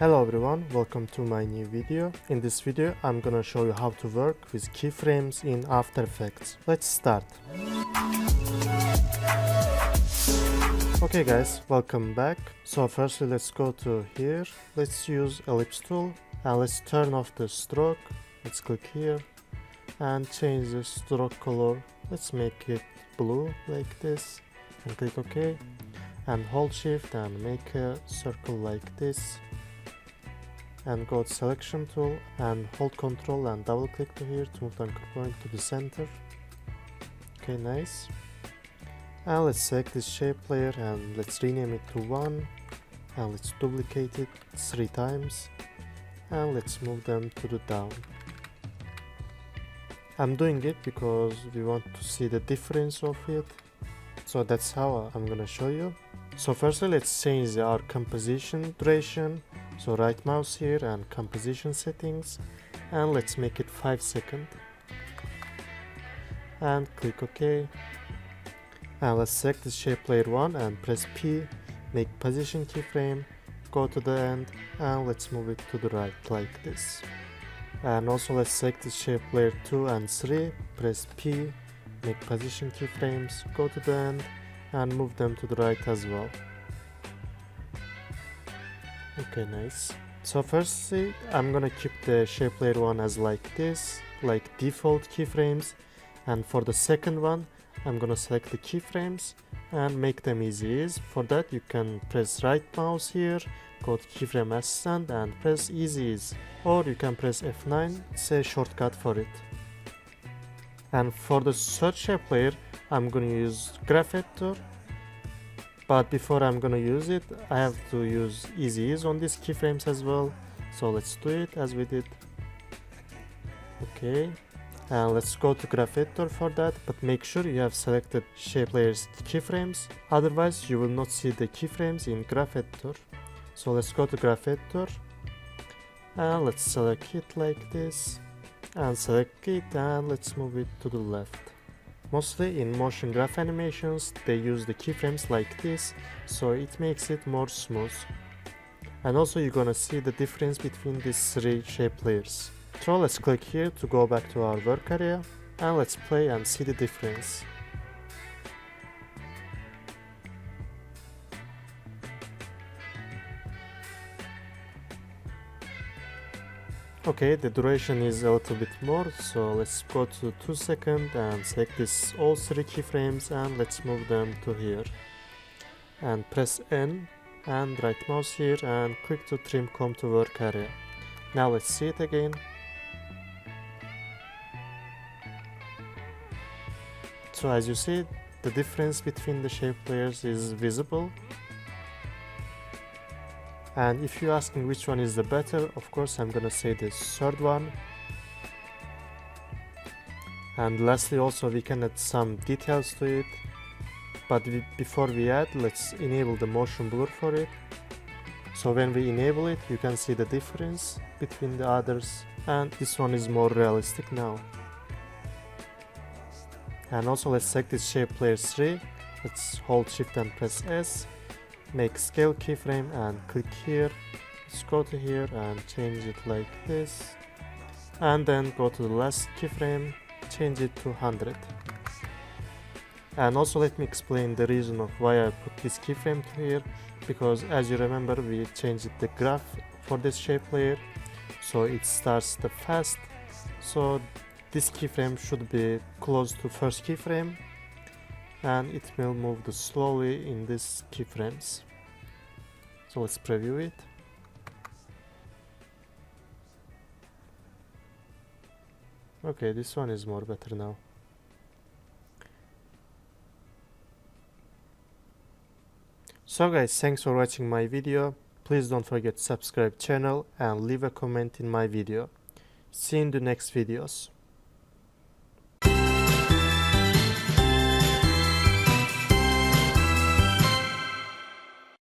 Hello everyone, welcome to my new video. In this video I'm gonna show you how to work with keyframes in After Effects. Let's start. Okay guys, welcome back. So firstly let's go to here. Let's use ellipse tool and let's turn off the stroke. Let's click here and change the stroke color. Let's make it blue like this and click OK. And hold shift and make a circle like this. And go to selection tool and hold control and double click to here to move the anchor point to the center. Okay, nice. And let's select this shape layer and let's rename it to 1 and let's duplicate it 3 times and let's move them to the down. I'm doing it because we want to see the difference of it, so that's how I'm gonna show you. So firstly let's change our composition duration. So right mouse here and composition settings and let's make it 5 seconds and click OK. And let's select the shape layer 1 and press P, make position keyframe, go to the end and let's move it to the right like this. And also let's select the shape layer 2 and 3, press P, make position keyframes, go to the end and move them to the right as well. Okay, nice. So firstly I'm gonna keep the shape layer 1 as like this, like default keyframes, and for the second one I'm gonna select the keyframes and make them easy ease. For that you can press right mouse here, go to keyframe assistant and press easy ease, or you can press F9, it's a shortcut for it. And for the third shape layer I'm gonna use graph editor. But before I'm gonna use it, I have to use easy ease on these keyframes as well. So let's do it as we did. Okay, and let's go to graph editor for that, but make sure you have selected shape layers keyframes, otherwise you will not see the keyframes in graph editor. So let's go to graph editor and let's select it like this and select it and let's move it to the left. Mostly in motion graph animations they use the keyframes like this, so it makes it more smooth. And also you're gonna see the difference between these 3 shape layers. So let's click here to go back to our work area and let's play and see the difference. Okay, the duration is a little bit more, so let's go to 2 seconds and select this all 3 keyframes and let's move them to here. And press N and right mouse here and click to trim comb to work area. Now let's see it again. So as you see, the difference between the shape layers is visible. And if you're asking which one is the better, of course I'm gonna say the third one. And lastly also we can add some details to it, but before we add, let's enable the motion blur for it. So when we enable it you can see the difference between the others, and this one is more realistic now. And also let's select this shape layer 3, let's hold shift and press S, make scale keyframe and click here, let's go to here and change it like this, and then go to the last keyframe, change it to 100. And also let me explain the reason of why I put this keyframe to here, because as you remember we changed the graph for this shape layer, so it starts the fast, so this keyframe should be close to first keyframe and it will move slowly in these keyframes. So let's preview it. Okay, this one is more better now. So guys, thanks for watching my video. Please don't forget to subscribe channel and leave a comment in my video. See you in the next videos.